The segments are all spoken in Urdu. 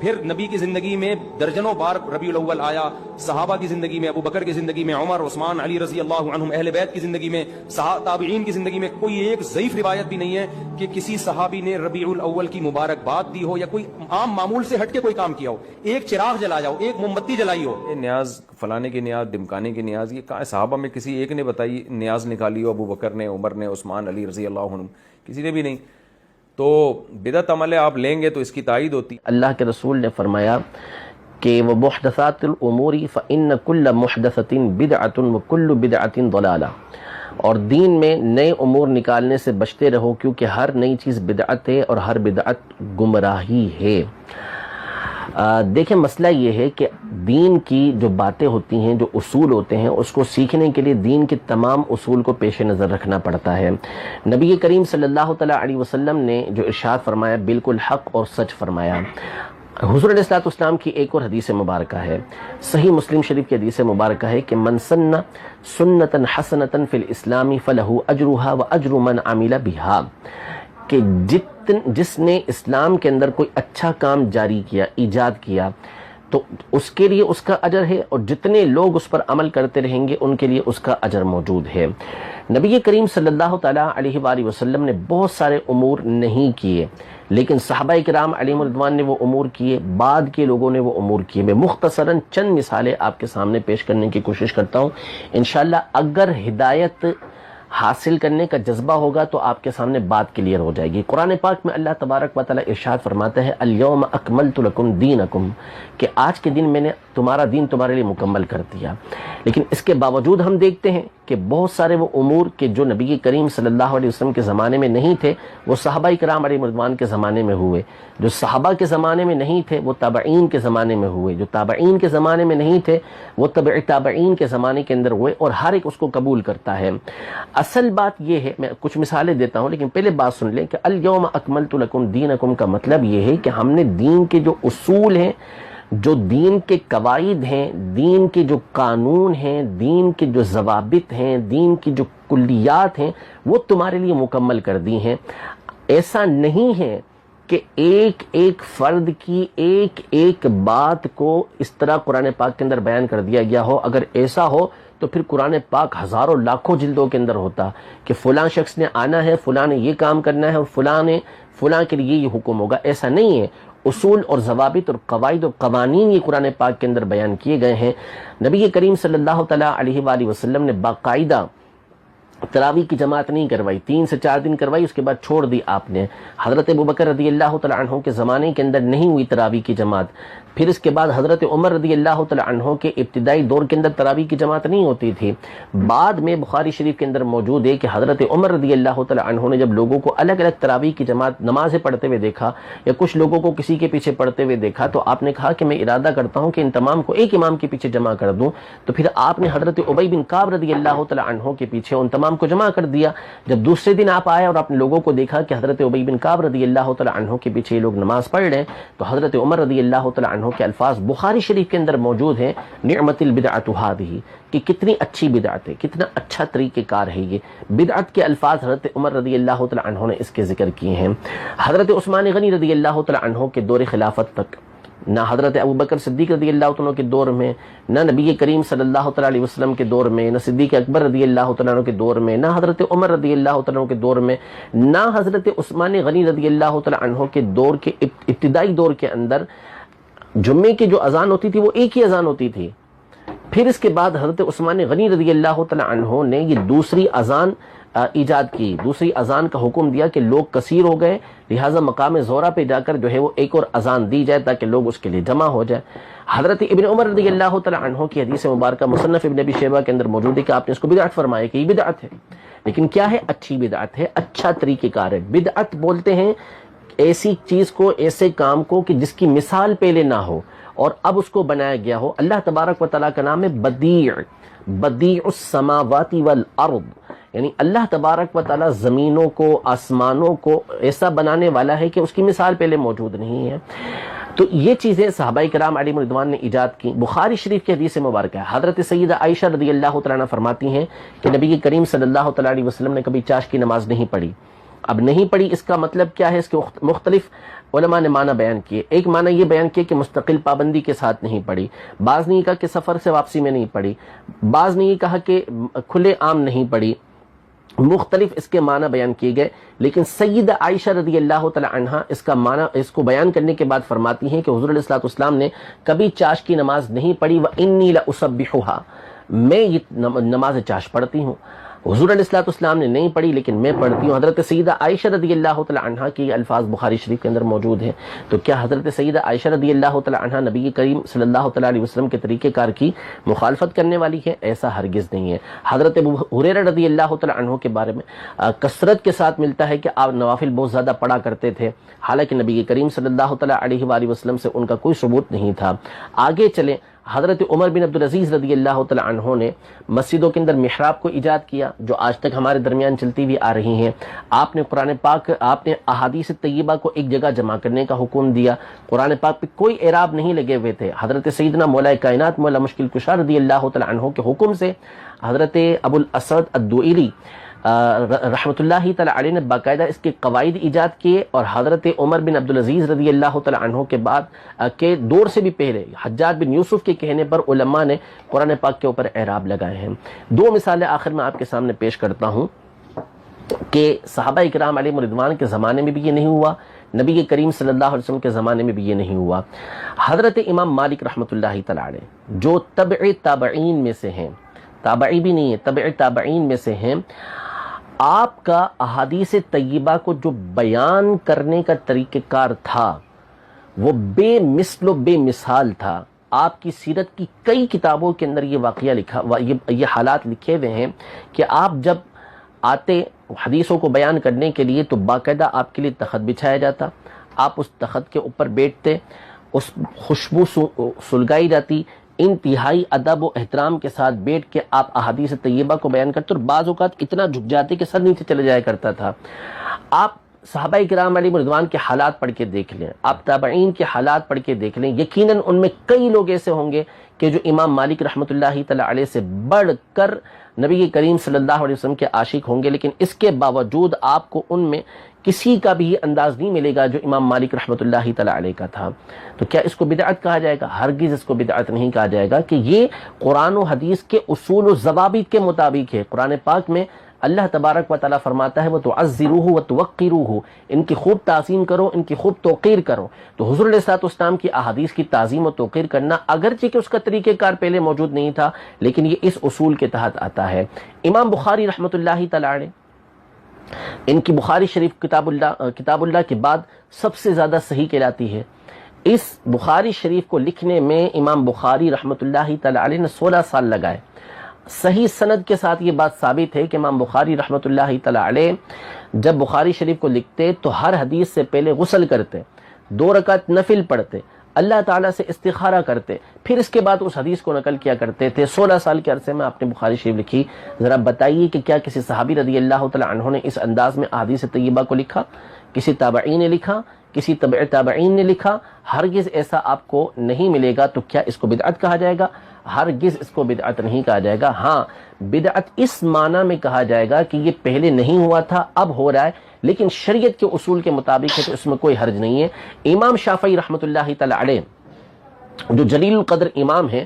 پھر نبی کی زندگی میں درجنوں بار ربیع الاول آیا، صحابہ کی زندگی میں، ابو بکر کی زندگی میں، عمر، عثمان، علی رضی اللہ عنہم، اہل بیت کی زندگی میں، تابعین کی زندگی میں کوئی ایک ضعیف روایت بھی نہیں ہے کہ کسی صحابی نے ربیع الاول کی مبارکباد دی ہو یا کوئی عام معمول سے ہٹ کے کوئی کام کیا ہو، ایک چراغ جلایا ہو، ایک موم بتی جلائی ہو۔ نیاز فلانے کی نیاز، ڈمکانے کی نیاز، یہ کہاں صحابہ میں کسی ایک نے بتائی نیاز نکالی ہو؟ ابو بکر نے، عمر نے، عثمان، علی رضی اللہ عنہ، کسی نے بھی نہیں۔ تو بدعت عمل آپ لیں گے تو اس کی تائید ہوتی۔ اللہ کے رسول نے فرمایا کہ وہ محدثات الامور فإن كل محدثۃ بدعۃ وكل بدعۃ ضلالہ، اور دین میں نئے امور نکالنے سے بچتے رہو کیونکہ ہر نئی چیز بدعت ہے اور ہر بدعت گمراہی ہے۔ دیکھیں مسئلہ یہ ہے کہ دین کی جو باتیں ہوتی ہیں، جو اصول ہوتے ہیں، اس کو سیکھنے کے لیے دین کے تمام اصول کو پیش نظر رکھنا پڑتا ہے۔ نبی کریم صلی اللہ تعالیٰ علیہ وسلم نے جو ارشاد فرمایا بالکل حق اور سچ فرمایا۔ حضور علیہ الصلوۃ والسلام کی ایک اور حدیث مبارکہ ہے، صحیح مسلم شریف کی حدیث مبارکہ ہے کہ من سن سنتا حسنتا فی الاسلام فلہ اجرھا واجر من عمل بھا، کہ جس نے اسلام کے اندر کوئی اچھا کام جاری کیا، ایجاد کیا، تو اس کے لیے اس کا اجر ہے، اور جتنے لوگ اس پر عمل کرتے رہیں گے ان کے لیے اس کا اجر موجود ہے۔ نبی کریم صلی اللہ تعالیٰ علیہ وآلہ وسلم نے بہت سارے امور نہیں کیے، لیکن صحابہ کرام علیہم رضوان نے وہ امور کیے، بعد کے لوگوں نے وہ امور کیے۔ میں مختصراً چند مثالیں آپ کے سامنے پیش کرنے کی کوشش کرتا ہوں۔ انشاءاللہ اگر ہدایت حاصل کرنے کا جذبہ ہوگا تو آپ کے سامنے بات کلیئر ہو جائے گی۔ قرآن پاک میں اللہ تبارک و تعالیٰ ارشاد فرماتا ہے الیوم اکملت لکم دینکم، کہ آج کے دن میں نے تمہارا دین تمہارے لیے مکمل کر دیا۔ لیکن اس کے باوجود ہم دیکھتے ہیں کہ بہت سارے وہ امور کہ جو نبی کریم صلی اللہ علیہ وسلم کے زمانے میں نہیں تھے وہ صحابہ کرام علیہ رضوان کے زمانے میں ہوئے، جو صحابہ کے زمانے میں نہیں تھے وہ تابعین کے زمانے میں ہوئے، جو تابعین کے زمانے میں نہیں تھے وہ تابعین کے زمانے کے اندر ہوئے، اور ہر ایک اس کو قبول کرتا ہے۔ اصل بات یہ ہے، میں کچھ مثالیں دیتا ہوں لیکن پہلے بات سن لیں کہ الیوم اکملت لکم دینکم کا مطلب یہ ہے کہ ہم نے دین کے جو اصول ہیں، جو دین کے قواعد ہیں، دین کے جو قانون ہیں، دین کے جو ضوابط ہیں، دین کی جو کلیات ہیں، وہ تمہارے لیے مکمل کر دی ہیں۔ ایسا نہیں ہے کہ ایک ایک فرد کی ایک ایک بات کو اس طرح قرآن پاک کے اندر بیان کر دیا گیا ہو۔ اگر ایسا ہو تو پھر قرآن پاک ہزاروں لاکھوں جلدوں کے اندر ہوتا کہ فلاں شخص نے آنا ہے، فلاں نے یہ کام کرنا ہے، اور فلاں کے لیے یہ حکم ہوگا۔ ایسا نہیں ہے، اصول اور ضوابط اور قواعد اور قوانین یہ قرآن پاک کے اندر بیان کیے گئے ہیں۔ نبی کریم صلی اللہ تعالیٰ علیہ وآلہ وسلم نے باقاعدہ تراویح کی جماعت نہیں کروائی، 3 سے 4 دن کروائی، اس کے بعد چھوڑ دی آپ نے۔ حضرت ابوبکر رضی اللہ تعالیٰ عنہ کے زمانے کے اندر نہیں ہوئی تراویح کی جماعت، پھر اس کے بعد حضرت عمر رضی اللہ تعالیٰ عنہ کے ابتدائی دور کے اندر تراویح کی جماعت نہیں ہوتی تھی۔ بعد میں بخاری شریف کے اندر موجود ہے کہ حضرت عمر رضی اللہ تعالیٰ عنہ نے جب لوگوں کو الگ الگ تراویح کی جماعت نمازیں پڑھتے ہوئے دیکھا، یا کچھ لوگوں کو کسی کے پیچھے پڑھتے ہوئے دیکھا، تو آپ نے کہا کہ میں ارادہ کرتا ہوں کہ ان تمام کو ایک امام کے پیچھے جمع کر دوں۔ تو پھر آپ نے حضرت ابی بن کعب رضی اللہ تعالیٰ عنہ کے پیچھے ان تمام کو جمع کر دیا۔ جب دوسرے دن آپ آئے اور آپ نے لوگوں کو دیکھا کہ حضرت ابی بن کعب رضی اللہ تعالیٰ عنہ کے پیچھے یہ لوگ نماز پڑھ رہے ہیں، تو حضرت عمر رضی اللہ تعالیٰ عنہ کے الفاظ بخاری شریف کے اندر موجود ہیں، نعمت البدعۃ ھذہ، کہ کتنی اچھی بدعت ہے، کتنا اچھا طریقہ کار ہے یہ۔ بدعت کے الفاظ حضرت عمر رضی اللہ تعالیٰ عنہ نے اس کے ذکر کیے ہیں۔ حضرت عثمان غنی رضی اللہ تعالیٰ عنہ کے دور خلافت تک نہ حضرت ابوبکر صدیق رضی اللہ عنہ کے دور میں، نہ نبی کریم صلی اللہ تعالیٰ علیہ وسلم کے دور میں، نہ صدیق اکبر رضی اللہ تعالیٰ عنہ کے دور میں، نہ حضرت عمر رضی اللہ تعالیٰ عنہ کے دور میں، نہ حضرت عثمان غنی رضی اللہ تعالیٰ عنہ کے دور کے ابتدائی دور کے اندر جمعے کی جو اذان ہوتی تھی وہ ایک ہی اذان ہوتی تھی۔ پھر اس کے بعد حضرت عثمان غنی رضی اللہ تعالیٰ عنہ نے یہ دوسری اذان ایجاد کی، دوسری اذان کا حکم دیا کہ لوگ کثیر ہو گئے، لہٰذا مقام زہرہ پہ جا کر جو ہے وہ ایک اور اذان دی جائے تاکہ لوگ اس کے لیے جمع ہو جائے۔ حضرت ابن عمر رضی اللہ تعالیٰ عنہ کی حدیث مبارکہ مصنف ابن ابی شیبہ کے اندر موجود ہے کہ آپ نے اس کو بدعت فرمایا کہ یہ بدعت ہے، لیکن کیا ہے؟ اچھی بدعت ہے، اچھا طریقہ کار ہے۔ بدعت بولتے ہیں ایسی چیز کو، ایسے کام کو کہ جس کی مثال پہلے نہ ہو اور اب اس کو بنایا گیا ہو۔ اللہ تبارک و تعالیٰ کا نام ہے بدیع، بدیع السماوات والارض، یعنی اللہ تبارک و تعالیٰ زمینوں کو، آسمانوں کو ایسا بنانے والا ہے کہ اس کی مثال پہلے موجود نہیں ہے۔ تو یہ چیزیں صحابہ کرام علیہم رضوان نے ایجاد کی۔ بخاری شریف کی حدیث مبارکہ ہے، حضرت سیدہ عائشہ رضی اللہ تعالیٰ عنہ فرماتی ہیں کہ نبی کریم صلی اللہ تعالیٰ علیہ وسلم نے کبھی چاش کی نماز نہیں پڑھی۔ اب نہیں پڑھی اس کا مطلب کیا ہے؟ اس کے مختلف علماء نے معنی بیان کیے. ایک معنی یہ بیان کیے کہ مستقل پابندی کے ساتھ نہیں پڑھی، بعض نے یہ کہا کہ سفر سے واپسی میں نہیں پڑھی، بعض نے یہ کہا کہ کھلے عام نہیں پڑھی. مختلف اس کے معنی بیان کیے گئے، لیکن سیدہ عائشہ رضی اللہ تعالی عنہا اس کا معنی اس کو بیان کرنے کے بعد فرماتی ہیں کہ حضور علیہ الصلوۃ والسلام نے کبھی چاش کی نماز نہیں پڑھی. وَإِنِّي لَأُسَبِّحُهَا، میں یہ نماز چاش پڑھتی ہوں. حضور علیہ الصلوۃ والسلام نے نہیں پڑھی لیکن میں پڑھتی ہوں. حضرت سیدہ عائشہ رضی اللہ تعالی عنہا کی الفاظ بخاری شریف کے اندر موجود ہیں. تو کیا حضرت سیدہ عائشہ رضی اللہ تعالی عنہا نبی کریم صلی اللہ تعالی علیہ وسلم کے طریقہ کار کی مخالفت کرنے والی ہے؟ ایسا ہرگز نہیں ہے. حضرت ابو ہریرہ رضی اللہ تعالی عنہ کے بارے میں کثرت کے ساتھ ملتا ہے کہ آپ نوافل بہت زیادہ پڑھا کرتے تھے، حالانکہ نبی کریم صلی اللہ تعالی علیہ وآلہ وسلم سے ان کا کوئی ثبوت نہیں تھا. آگے چلیں، حضرت عمر بن عبدالعزیز رضی اللہ تعالی عنہ نے مسجدوں کے اندر محراب کو ایجاد کیا، جو آج تک ہمارے درمیان چلتی ہوئی آ رہی ہیں. آپ نے قرآن پاک، آپ نے احادیث طیبہ کو ایک جگہ جمع کرنے کا حکم دیا. قرآن پاک پہ کوئی اعراب نہیں لگے ہوئے تھے. حضرت سیدنا مولا کائنات مولا مشکل کشا رضی اللہ تعالی عنہ کے حکم سے حضرت ابو الاسود الدؤیلی رحمۃ اللہ تعالی علیہ نے باقاعدہ اس کے قواعد ایجاد کیے، اور حضرت عمر بن عبدالعزیز رضی اللہ تعالی عنہ کے بعد کے دور سے بھی پہلے حجاج بن یوسف کے کہنے پر علماء نے قرآن پاک کے اوپر اعراب لگائے ہیں. دو مثالیں آخر میں آپ کے سامنے پیش کرتا ہوں کہ صحابہ اکرام علیہم رضوان کے زمانے میں بھی یہ نہیں ہوا، نبی کریم صلی اللہ علیہ وسلم کے زمانے میں بھی یہ نہیں ہوا. حضرت امام مالک رحمۃ اللہ تعالی علیہ جو تبع تابعین میں سے ہیں، تابعی بھی نہیں ہے، تبع تابعین میں سے ہیں، آپ کا احادیث طیبہ کو جو بیان کرنے کا طریقہ کار تھا وہ بے مثل و بے مثال تھا. آپ کی سیرت کی کئی کتابوں کے اندر یہ واقعہ لکھا، یہ حالات لکھے ہوئے ہیں کہ آپ جب آتے حدیثوں کو بیان کرنے کے لیے تو باقاعدہ آپ کے لیے تخت بچھایا جاتا، آپ اس تخت کے اوپر بیٹھتے، اس خوشبو سلگائی جاتی، انتہائی ادب و احترام کے ساتھ بیٹھ کے آپ احادیث طیبہ کو بیان کرتے، اور بعض اوقات اتنا جھک جاتے کہ سر نیچے چلے جایا کرتا تھا. آپ صحابہ کرام علیہ رضوان کے حالات پڑھ کے دیکھ لیں، آپ تابعین کے حالات پڑھ کے دیکھ لیں، یقیناً ان میں کئی لوگ ایسے ہوں گے کہ جو امام مالک رحمۃ اللہ تعالی علیہ سے بڑھ کر نبی کریم صلی اللہ علیہ وسلم کے عاشق ہوں گے، لیکن اس کے باوجود آپ کو ان میں کسی کا بھی یہ انداز نہیں ملے گا جو امام مالک رحمۃ اللہ تعالی علیہ کا تھا. تو کیا اس کو بدعت کہا جائے گا؟ ہرگز اس کو بدعت نہیں کہا جائے گا، کہ یہ قرآن و حدیث کے اصول و ضوابط کے مطابق ہے. قرآن پاک میں اللہ تبارک و تعالیٰ فرماتا ہے وَتُعَزِّرُوهُ وَتُوَقِّرُوهُ، ان کی خوب تعظیم کرو، ان کی خوب توقیر کرو. تو حضور علیہ الصلوۃ والسلام کی احادیث کی تعظیم و توقیر کرنا، اگرچہ کہ اس کا طریقہ کار پہلے موجود نہیں تھا، لیکن یہ اس اصول کے تحت آتا ہے. امام بخاری رحمۃ اللہ تعالی علیہ، ان کی بخاری شریف کتاب اللہ کے بعد سب سے زیادہ صحیح کہلاتی ہے. اس بخاری شریف کو لکھنے میں امام بخاری رحمۃ اللہ تعالی علیہ نے 16 سال لگائے. صحیح سند کے ساتھ یہ بات ثابت ہے کہ امام بخاری رحمۃ اللہ تعالی علیہ جب بخاری شریف کو لکھتے تو ہر حدیث سے پہلے غسل کرتے، 2 رکعت نفل پڑھتے، اللہ تعالیٰ سے استخارہ کرتے، پھر اس کے بعد اس حدیث کو نقل کیا کرتے تھے. 16 سال کے عرصے میں آپ نے بخاری شریف لکھی. ذرا بتائیے کہ کیا کسی صحابی رضی اللہ تعالی عنہ نے اس انداز میں احادیث طیبہ کو لکھا؟ کسی تابعین نے لکھا؟ کسی تبع تابعین نے لکھا؟ ہرگز ایسا آپ کو نہیں ملے گا. تو کیا اس کو بدعت کہا جائے گا؟ ہرگز اس کو بدعت نہیں کہا جائے گا. ہاں، بدعت اس معنی میں کہا جائے گا کہ یہ پہلے نہیں ہوا تھا، اب ہو رہا ہے، لیکن شریعت کے اصول کے مطابق ہے تو اس میں کوئی حرج نہیں ہے. امام شافعی رحمۃ اللہ تعالی علیہ جو جلیل القدر امام ہیں،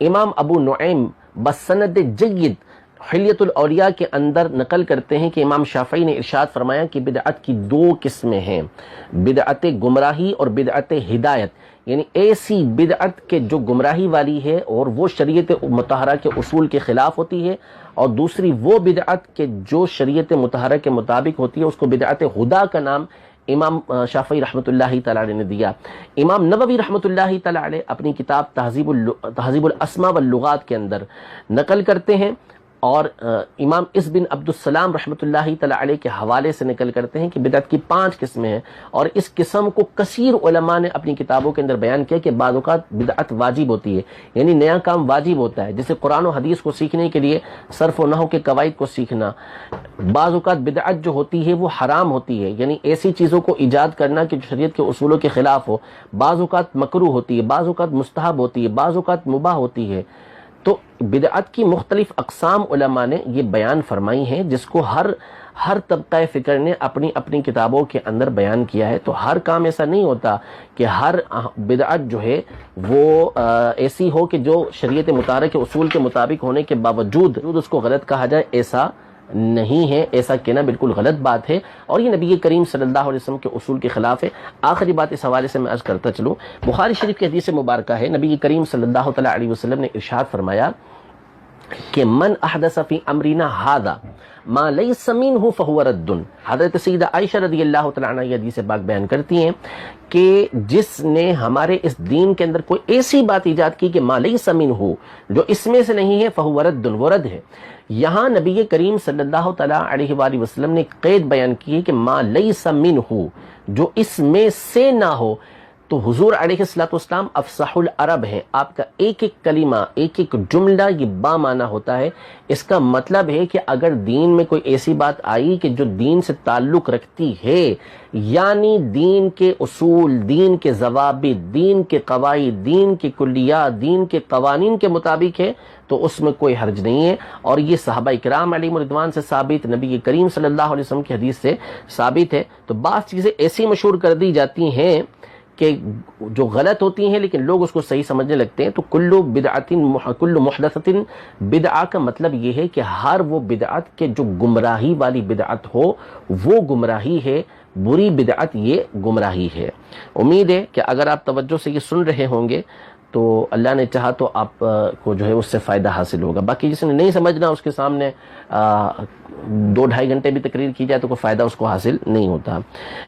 امام ابو نعیم بسند جید حلیت الاولیاء کے اندر نقل کرتے ہیں کہ امام شافعی نے ارشاد فرمایا کہ بدعت کی 2 قسمیں ہیں، بدعت گمراہی اور بدعت ہدایت. یعنی ایسی بدعت کے جو گمراہی والی ہے اور وہ شریعت مطہرہ کے اصول کے خلاف ہوتی ہے، اور دوسری وہ بدعت کے جو شریعت مطہرہ کے مطابق ہوتی ہے، اس کو بدعت ہدا کا نام امام شافعی رحمۃ اللہ تعالی علیہ نے دیا. امام نووی رحمۃ اللہ تعالی علیہ اپنی کتاب تہذیب الاسماء واللغات کے اندر نقل کرتے ہیں، اور امام اس بن عبد السلام رحمۃ اللہ تعالی علیہ کے حوالے سے نقل کرتے ہیں کہ بدعت کی 5 قسمیں ہیں، اور اس قسم کو کثیر علماء نے اپنی کتابوں کے اندر بیان کیا کہ بعض اوقات بدعت واجب ہوتی ہے، یعنی نیا کام واجب ہوتا ہے، جیسے قرآن و حدیث کو سیکھنے کے لیے صرف و نحو کے قواعد کو سیکھنا. بعض اوقات بدعت جو ہوتی ہے وہ حرام ہوتی ہے، یعنی ایسی چیزوں کو ایجاد کرنا کہ جو شریعت کے اصولوں کے خلاف ہو. بعض اوقات مکروہ ہوتی ہے، بعض اوقات مستحب ہوتی ہے، بعض اوقات مباح ہوتی ہے. تو بدعت کی مختلف اقسام علماء نے یہ بیان فرمائی ہیں، جس کو ہر طبقہ فکر نے اپنی اپنی کتابوں کے اندر بیان کیا ہے۔ تو ہر کام ایسا نہیں ہوتا کہ ہر بدعت جو ہے وہ ایسی ہو کہ جو شریعت مطہرہ کے اصول کے مطابق ہونے کے باوجود اس کو غلط کہا جائے، ایسا نہیں ہے۔ ایسا کہنا بالکل غلط بات ہے، اور یہ نبی کریم صلی اللہ علیہ وسلم کے اصول کے خلاف ہے۔ آخری بات اس حوالے سے میں عرض کرتا چلوں، بخاری شریف کی حدیث مبارکہ ہے، نبی کریم صلی اللہ تعالی علیہ وسلم نے ارشاد فرمایا کہ من احدث فی امرنا ھذا ما لیس منہ فہو رد۔ حضرت سیدہ عائشہ رضی اللہ تعالیٰ عنہ یہ حدیث پاک بیان کرتی ہیں کہ جس نے ہمارے اس دین کے اندر کوئی ایسی بات ایجاد کی کہ ما لیس منہ، جو اس میں سے نہیں ہے، فہو رد، وہ رد ہے۔ یہاں نبی کریم صلی اللہ تعالیٰ علیہ وآلہ وسلم نے قید بیان کی ہے کہ ما لیس منہ، جو اس میں سے نہ ہو۔ تو حضور علیہ الصلوۃ والسلام افصح العرب ہے، آپ کا ایک ایک کلمہ، ایک ایک جملہ یہ بامعنی ہوتا ہے۔ اس کا مطلب ہے کہ اگر دین میں کوئی ایسی بات آئی کہ جو دین سے تعلق رکھتی ہے، یعنی دین کے اصول، دین کے ضوابط، دین کے قواعد، دین کے کلیات، دین کے قوانین کے مطابق ہے، تو اس میں کوئی حرج نہیں ہے۔ اور یہ صحابہ کرام علیہم رضوان سے ثابت، نبی کریم صلی اللہ علیہ وسلم کی حدیث سے ثابت ہے۔ تو بعض چیزیں ایسی مشہور کر دی جاتی ہیں کہ جو غلط ہوتی ہیں لیکن لوگ اس کو صحیح سمجھنے لگتے ہیں۔ تو کل محدثۃ بدعہ کا مطلب یہ ہے کہ ہر وہ بدعت کے جو گمراہی والی بدعت ہو وہ گمراہی ہے، بری بدعت یہ گمراہی ہے۔ امید ہے کہ اگر آپ توجہ سے یہ سن رہے ہوں گے تو اللہ نے چاہا تو آپ کو جو ہے اس سے فائدہ حاصل ہوگا۔ باقی جس نے نہیں سمجھنا اس کے سامنے 2-2.5 گھنٹے بھی تقریر کی جائے تو کوئی فائدہ اس کو حاصل نہیں ہوتا۔